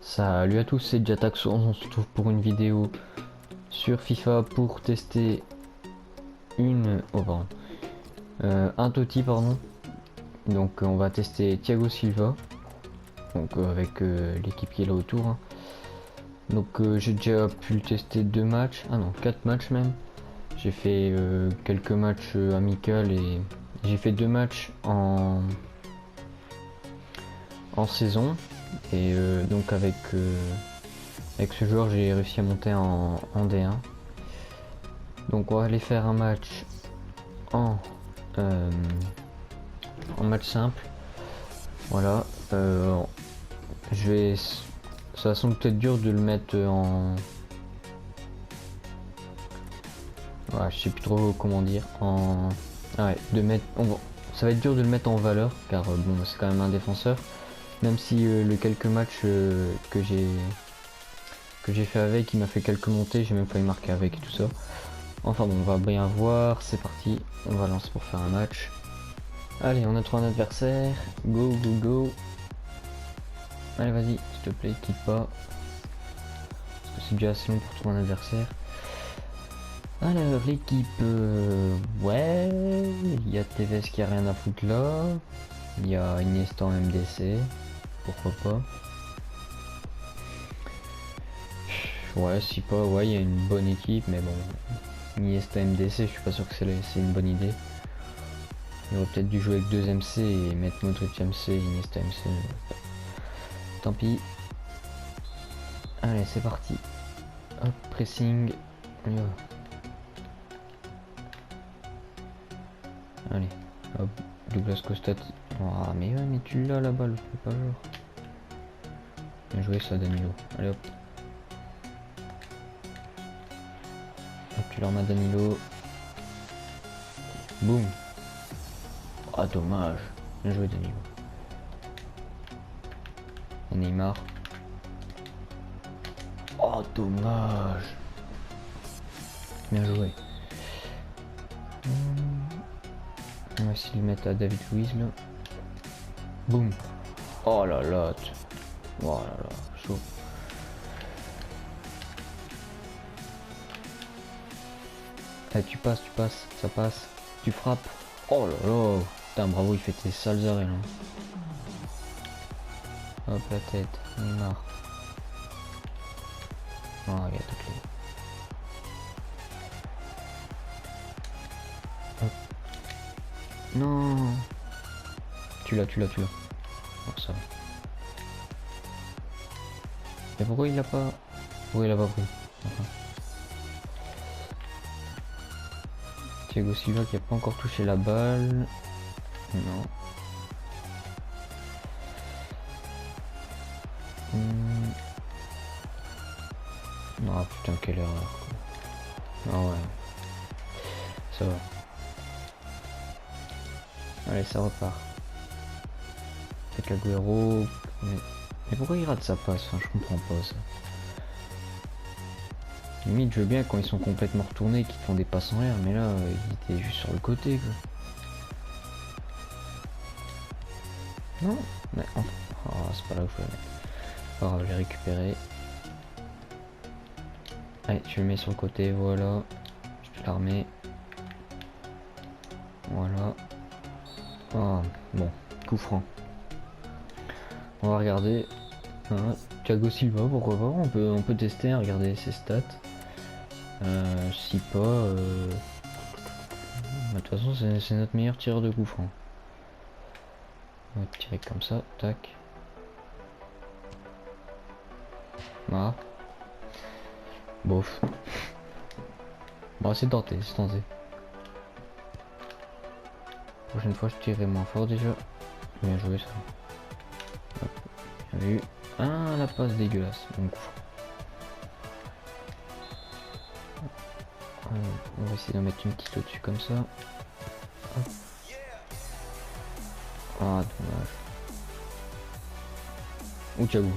Salut à tous, c'est Jataxo, on se retrouve pour une vidéo sur FIFA pour tester un Totti pardon. Donc on va tester Thiago Silva, donc avec l'équipe qui est là autour, hein. Donc j'ai déjà pu le tester 4 matchs même. J'ai fait quelques matchs amicaux et j'ai fait 2 matchs en saison. Et donc avec ce joueur j'ai réussi à monter en D1. Donc on va aller faire un match en, euh, en match simple. Voilà. Ça va sans doute être dur de le mettre en. Ouais, je sais plus trop comment dire. Ouais, ça va être dur de le mettre en valeur car bon, c'est quand même un défenseur. Même si le quelques matchs que j'ai fait avec, il m'a fait quelques montées, j'ai même failli marquer avec et tout ça. Enfin bon, on va bien voir, c'est parti, on va lancer pour faire un match. Allez, on a trouvé un adversaire, go go go. Allez vas-y, s'il te plaît, quitte pas. Parce que c'est déjà assez long pour trouver un adversaire. Alors l'équipe, ouais, il y a Tevez qui a rien à foutre là. Il y a Iniesta en MDC, pourquoi pas. Ouais, si pas, ouais, il y a une bonne équipe, mais bon, Iniesta MDC, je suis pas sûr que c'est une bonne idée. Il aurait peut-être dû jouer avec 2 MC et mettre Modric MC, Iniesta MC. Tant pis. Allez, c'est parti. Hop, pressing. On y va. Allez, hop, Douglas Costa. Ah, mais tu l'as la balle, fais pas genre. Bien joué ça, Danilo. Allez hop. Hop, tu leur mets Danilo. Boum. Ah, dommage. Bien joué, Danilo. Et Neymar. Oh, dommage. Bien joué. On va essayer de le mettre à David Luiz là. Boum. Oh là là. Oh là là. Chaud. Allez, tu passes, ça passe. Tu frappes. Oh là là. Putain, bravo, il fait tes sales arrêts là. Hop, la tête. Neymar. Oh, il y a toutes les. Hop. Non. Tu l'as. Oh, ça va. Mais pourquoi il l'a pas. Pourquoi il l'a pas pris? Enfin. Thiago Silva qui a pas encore touché la balle. Non. Ah putain, quelle erreur quoi. Ah ouais. Ça va. Allez, ça repart. Avec Agüero. Mais pourquoi il rate sa passe? Enfin, je comprends pas ça. Limite, je veux bien quand ils sont complètement retournés, qu'ils font des passes en l'air, mais là, il était juste sur le côté quoi. Non, mais oh, c'est pas là où je voulais mettre. Pas grave, je l'ai récupéré. Allez, tu le mets sur le côté, voilà. Je te la remets. Voilà. Oh, bon, coup franc. On va regarder. Voilà. Thiago Silva, pourquoi pas, on peut tester, regarder ses stats. Si pas, de toute façon c'est notre meilleur tireur de coup franc. On va tirer comme ça, tac. Voilà. Bof. Bon, c'est tenté, c'est tenté. Prochaine fois je tirerai moins fort déjà. Bien joué ça. Hop. Bien vu. Ah, la passe dégueulasse. Donc, on va essayer d'en mettre une petite au-dessus comme ça. Hop. Ah, dommage. Ou Thiago.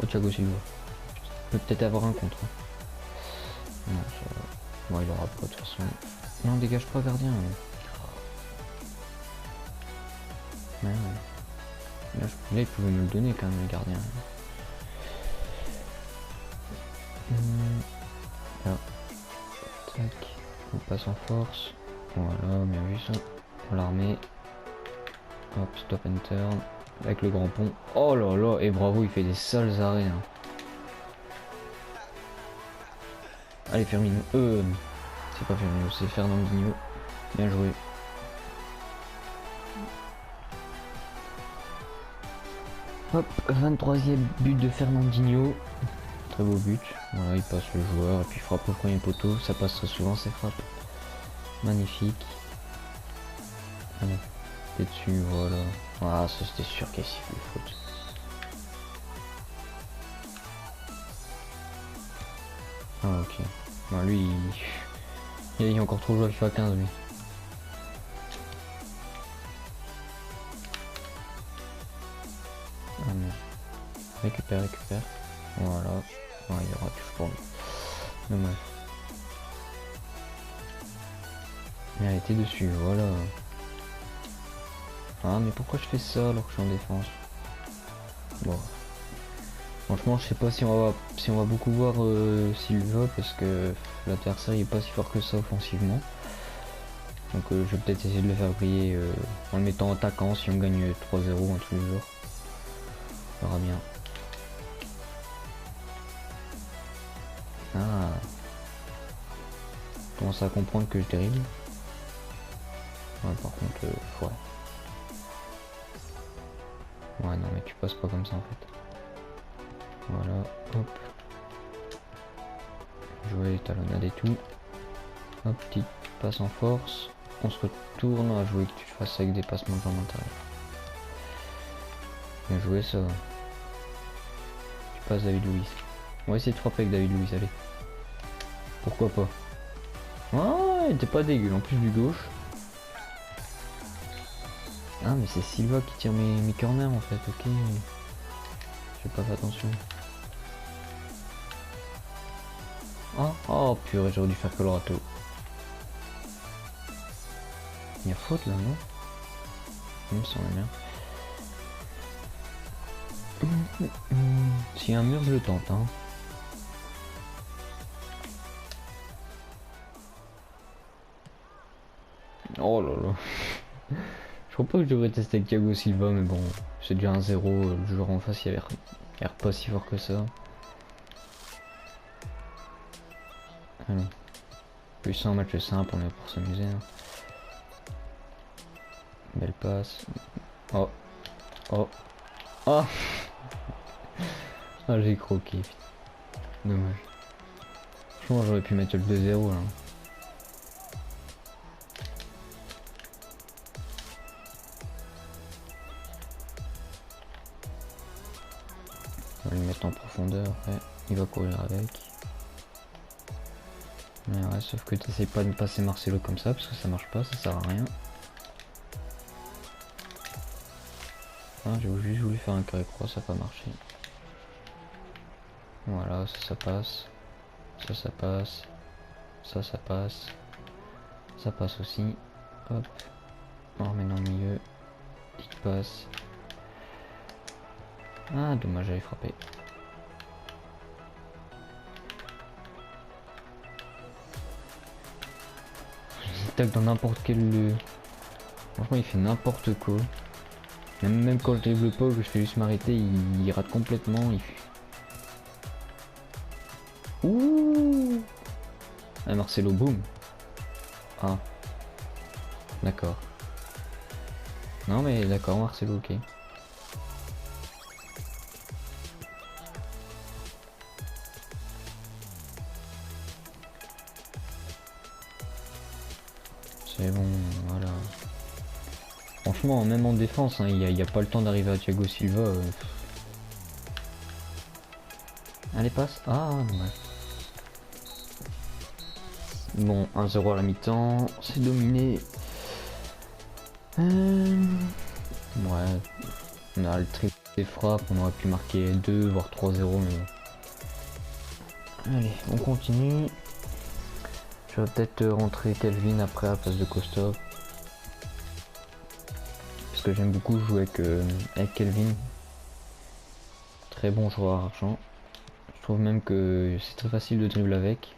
Ou Thiago Silva. Peut peut-être avoir un contre. Non, ça va. Bon, il aura pas de toute façon. Non, dégage pas gardien. Ouais, ouais. Là, il pouvait nous le donner quand même, le gardien. Là. Tac. On passe en force. Voilà, bien vu ça. On la remet. Hop, stop and turn. Avec le grand pont. Oh là là, et bravo, il fait des sales arrêts. Hein. Allez, Firmino. C'est pas Firmino, c'est Fernandinho. Bien joué. Hop, 23e but de Fernandinho. Très beau but. Voilà, il passe le joueur et puis frappe au premier poteau. Ça passe très souvent ces frappes. Magnifique. Allez, t'es dessus, voilà. Ah, ça c'était sûr qu'il y a sifflé faute. Ah, ok. Bon, lui, il a encore trop joué à FIFA 15, lui. Ah non. Récupère. Voilà. Ouais, il y aura touche pour lui. Dommage. Mais elle était dessus, voilà. Ah, mais pourquoi je fais ça alors que je suis en défense? Bon. Franchement, je sais pas si on va beaucoup voir Silva parce que l'adversaire il est pas si fort que ça offensivement. Donc je vais peut-être essayer de le faire briller en le mettant en attaquant si on gagne 3-0 un truc du genre. On verra bien. Ah. Je commence à comprendre que je dérive. Ouais, par contre, ouais. Ouais, non, mais tu passes pas comme ça en fait. Voilà, hop. Jouer les talonnades et tout. Hop, petite passe en force. On se retourne à jouer que tu fasses avec des passements dans l'intérieur. Bien joué ça. Tu passes David Luiz. On va essayer de frapper avec David Luiz, allez. Pourquoi pas. Ah, il était pas dégueu, en plus du gauche. Ah, mais c'est Silva qui tire mes corners en fait, ok. J'ai pas fait attention. Oh purée, j'aurais dû faire Colorato. Il y a faute là, non? Il me semble bien. S'il y a un mur, je le tente. Hein. Oh là là. Je crois pas que je devrais tester avec Thiago Silva, mais bon, c'est déjà un 0. Le joueur en face, il a l'air pas si fort que ça. Allez. Plus ça, un match simple, on est pour s'amuser. Hein. Belle passe. Oh. Oh. Oh. Ah, j'ai croqué. Dommage. Franchement, j'aurais pu mettre le 2-0 là. On va le mettre en profondeur. Ouais. Il va courir avec. Mais ouais, sauf que t'essayes pas de passer Marcelo comme ça parce que ça marche pas, ça sert à rien. Ah, j'ai juste voulu faire un carré croix, ça n'a pas marché. Voilà, ça passe. Ça passe. Ça passe. Ça passe aussi. Hop. On remet dans le milieu. Petite passe. Ah, dommage, j'avais frappé. Il tacle dans n'importe quel... Franchement, il fait n'importe quoi. Même quand je dribble pas, que je fais juste m'arrêter, il rate complètement. Ouh. Ah, Marcelo, boum. Ah. D'accord. Non mais d'accord, Marcelo, ok. C'est bon, voilà. Franchement, même en défense, il n'y a pas le temps d'arriver à Thiago Silva. Allez, passe. Ah, dommage. Bon, 1-0 à la mi-temps, c'est dominé. Ouais, on a le triple des frappes, on aurait pu marquer 2 voire 3-0, mais bon. Allez, on continue. Je vais peut-être rentrer Kelvin après à la place de Costa. parce que j'aime beaucoup jouer avec Kelvin. Très bon joueur argent. Je trouve même que c'est très facile de dribbler avec.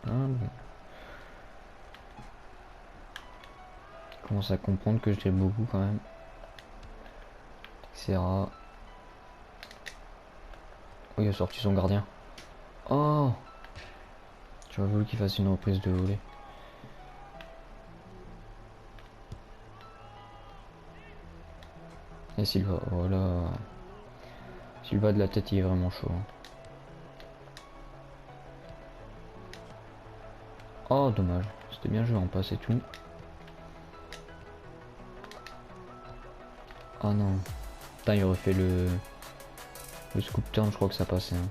Ah, bon. Je commence à comprendre que je dribble beaucoup quand même. Serra. Oh, il a sorti son gardien. Oh! J'aurais voulu qu'il fasse une reprise de volée. Et Silva, voilà. Silva de la tête, il est vraiment chaud. Oh, dommage. C'était bien joué en passe et tout. Oh non. Putain, il aurait fait le scoop turn, je crois que ça passait. Hein.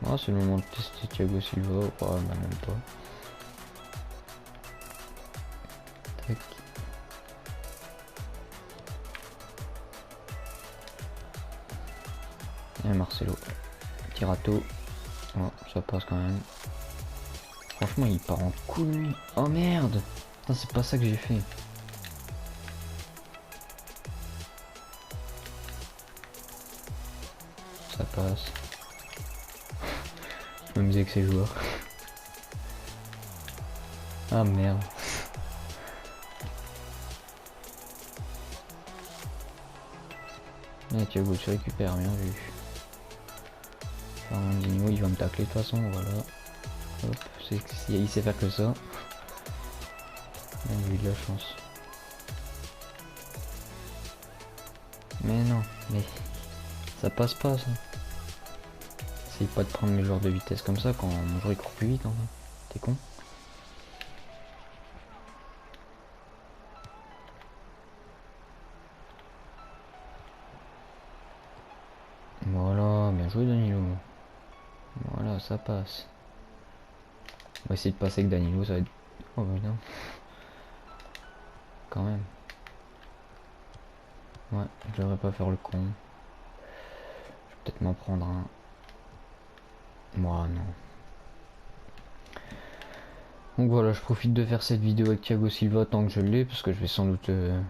Ah, c'est le moment de tester Thiago Silva. Oh, bah, même pas. Tac. Et Marcelo. Tirato. Oh, ça passe quand même. Franchement, il part en couille, lui. Oh merde! Putain, c'est pas ça que j'ai fait. Ça passe. Je m'amusais avec ces joueurs. Ah merde. Et Thiago, tu récupères, bien vu. Fernandinho, il va me tacler de toute façon, voilà. Hop, il sait faire que ça. Il a eu de la chance. Mais non, mais ça passe pas ça. Essaye pas de prendre mes joueurs de vitesse comme ça quand mon joueur il court plus vite en fait. T'es con. Voilà, bien joué Danilo. Voilà, ça passe. On va essayer de passer avec Danilo, ça va être... Oh bah non. Quand même. Ouais, je devrais pas faire le con. Je vais peut-être m'en prendre un. Moi non. Donc voilà, je profite de faire cette vidéo avec Thiago Silva tant que je l'ai, parce que je vais sans doute le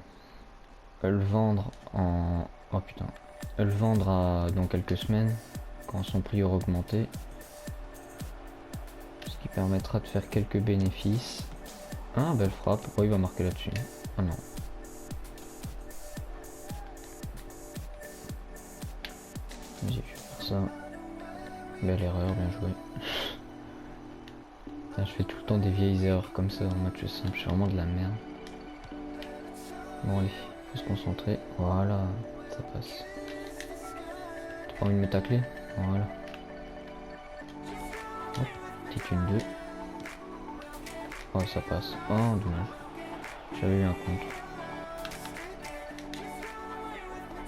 vendre en... Oh putain. Le vendre dans quelques semaines, quand son prix aura augmenté. Ce qui permettra de faire quelques bénéfices. Ah, belle frappe. Oh, il va marquer là-dessus. Ah non. J'ai dû faire ça. Belle erreur, bien joué. Putain, je fais tout le temps des vieilles erreurs comme ça en match simple. Je suis vraiment de la merde. Bon allez, faut se concentrer. Voilà, ça passe. T'as pas envie de me tacler? Voilà. Hop, petite 1-2. Oh, ça passe. Oh, dommage. J'avais eu un contre.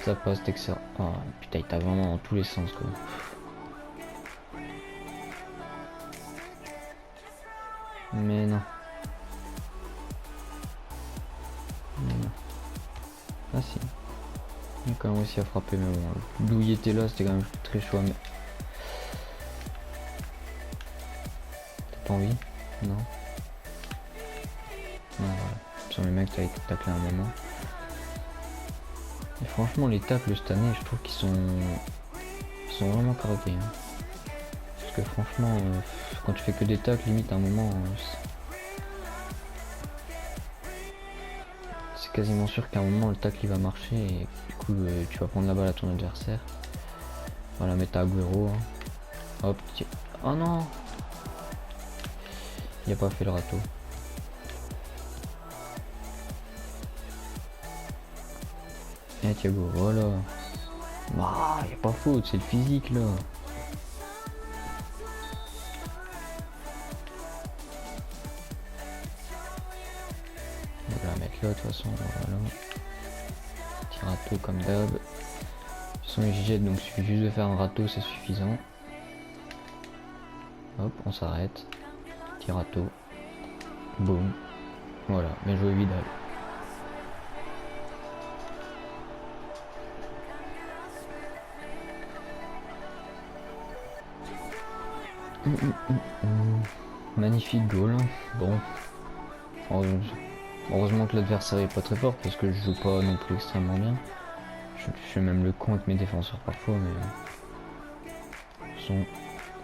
Ça passe dès que ça. Oh putain, il t'a vraiment dans tous les sens quoi. Mais non. Mais non. Ah si. Il a quand même réussi à frapper, mais bon. D'où il était là, c'était quand même très chaud. Mais... T'as pas envie? Non. Ah, voilà. Sur les mecs, t'as été taclé un moment. Et franchement, les tacles cette année, je trouve qu'ils sont vraiment caraqués. Hein. Parce que franchement, quand tu fais que des tacles, limite à un moment, c'est quasiment sûr qu'à un moment le tacle il va marcher et du coup tu vas prendre la balle à ton adversaire. Voilà, mettre à Agüero. Hein. Hop, oh non! Il a pas fait le râteau. Eh Thiago, voilà. Ah, y a pas faute, c'est le physique là. On va la mettre là de toute façon, voilà. Petit râteau comme d'hab. De toute façon ils jettent, donc il suffit juste de faire un râteau, c'est suffisant. Hop, on s'arrête. Petit râteau. Boum. Voilà, bien joué Vidal. Magnifique goal. Bon. Oh, Heureusement que l'adversaire est pas très fort parce que je joue pas non plus extrêmement bien. Je fais même le con avec mes défenseurs parfois, mais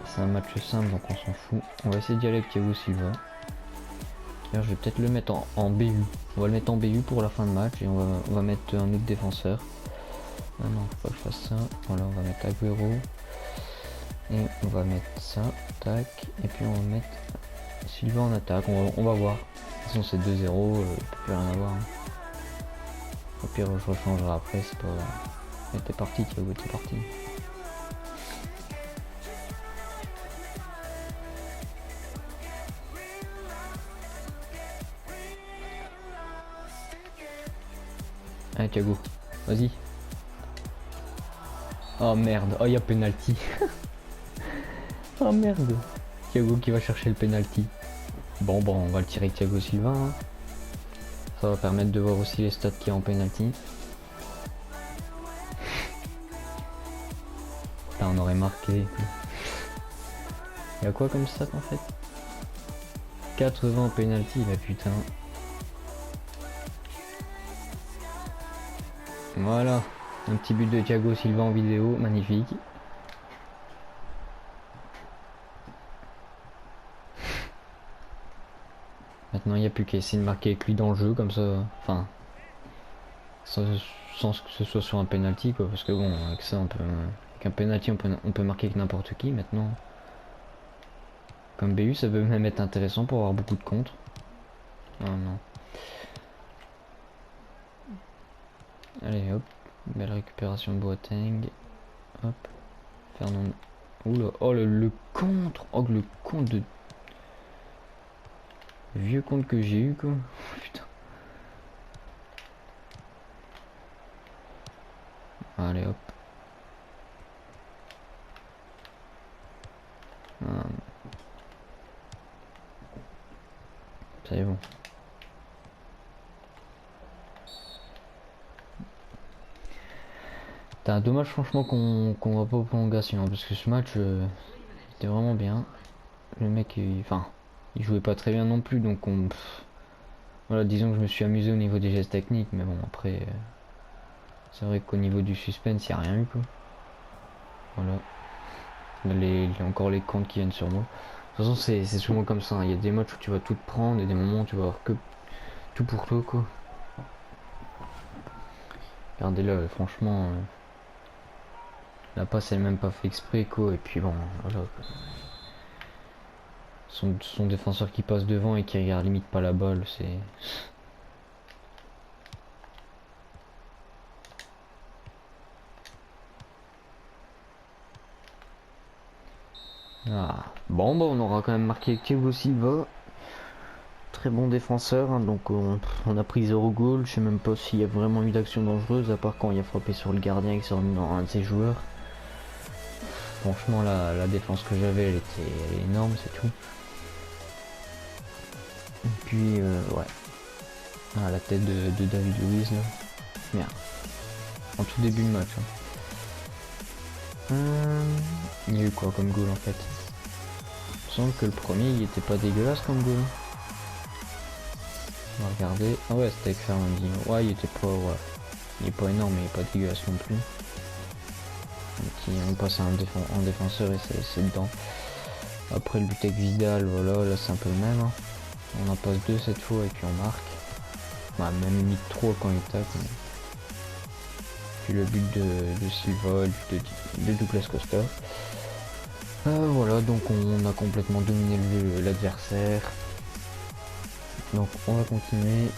c'est un match simple donc on s'en fout. On va essayer d'y aller avec Thiago Silva. D'ailleurs je vais peut-être le mettre en BU. On va le mettre en BU pour la fin de match et on va mettre un autre défenseur. Ah non, faut pas que je fasse ça. Voilà, on va mettre Agüero. Et on va mettre ça, tac. Et puis on va mettre Silva en attaque. On va voir. De toute façon c'est 2-0, il peut plus rien avoir. Hein. Au pire je rechangerai après, c'est pas. Et t'es parti Thiago, t'es parti. Allez Thiago, vas-y. Oh merde, oh y'a penalty. Oh merde. Thiago qui va chercher le penalty. Bon on va le tirer avec Thiago Silva. Hein. Ça va permettre de voir aussi les stats qu'il y a en penalty. Là on aurait marqué. Il y a quoi comme stat en fait? 80 en penalty, bah putain. Voilà, un petit but de Thiago Silva en vidéo, magnifique. Maintenant il n'y a plus qu'à essayer de marquer avec lui dans le jeu comme ça, enfin sans que ce soit sur un penalty quoi, parce que bon avec ça avec un penalty on peut marquer avec n'importe qui maintenant. Comme BU ça peut même être intéressant pour avoir beaucoup de contre. Ah non. Allez hop, belle récupération de Boateng. Hop, Fernand. Oula, oh le contre, oh le contre de. Le vieux contre que j'ai eu quoi. Putain. Allez hop. Ah. C'est bon. T'as un dommage franchement qu'on va pas aux prolongations parce que ce match était vraiment bien. Le mec il jouait pas très bien non plus donc voilà, disons que je me suis amusé au niveau des gestes techniques mais bon après c'est vrai qu'au niveau du suspense il n'y a rien eu quoi. Voilà. Encore les comptes qui viennent sur moi. De toute façon c'est souvent comme ça, hein. Il y a des matchs où tu vas tout te prendre et des moments où tu vas avoir que tout pour toi quoi. Regardez-le, franchement la passe elle même pas fait exprès quoi et puis bon voilà quoi. Son défenseur qui passe devant et qui regarde limite pas la balle, c'est. Ah. Bon on aura quand même marqué avec Thiago Silva. Très bon défenseur, hein, donc on a pris 0 goal. Je sais même pas s'il y a vraiment eu d'action dangereuse à part quand il a frappé sur le gardien et que c'est remis dans un de ses joueurs. Franchement la défense que j'avais elle est énorme, c'est tout. Et puis ouais. Ah, la tête de David Luiz là. Merde. En tout début de match. Hein. Il y a eu quoi comme goal en fait? Il me semble que le premier il était pas dégueulasse comme goal. On va regarder. Ah ouais c'était avec Fernandinho. Ouais il était pas. Ouais. Il est pas énorme mais il est pas dégueulasse non plus. On passe en défenseur et c'est dedans. Après le but avec Vidal, voilà, là c'est un peu le même. Hein. On en passe 2 cette fois et puis on marque. Bah, même limite 3 quand il tape. Mais... Puis le but de Silva, le but de Douglas Costa. Voilà, donc on a complètement dominé l'adversaire. Donc on va continuer.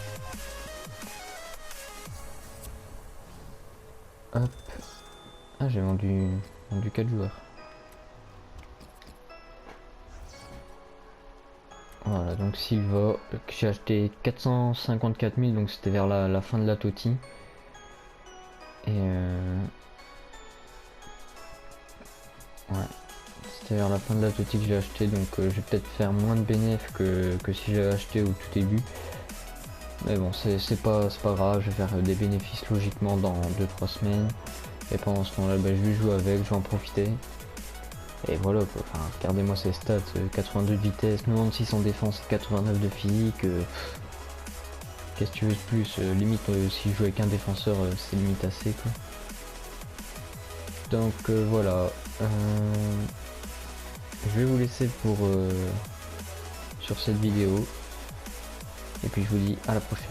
Hop. Ah j'ai vendu 4 joueurs. Voilà, donc Silva, que j'ai acheté 454 000, donc c'était vers la fin de la Totti. Et ouais, c'était vers la fin de la Totti que j'ai acheté, donc je vais peut-être faire moins de bénéfices que si j'avais acheté au tout début. Mais bon, c'est pas grave, je vais faire des bénéfices logiquement dans 2-3 semaines. Et pendant ce temps-là, bah, je vais jouer avec, je vais en profiter. Et voilà quoi, enfin, regardez-moi ces stats, 82 de vitesse, 96 en défense, 89 de physique. Qu'est-ce que tu veux de plus? Limite, si je joue avec un défenseur, c'est limite assez quoi. Donc voilà. Je vais vous laisser pour sur cette vidéo. Et puis je vous dis à la prochaine.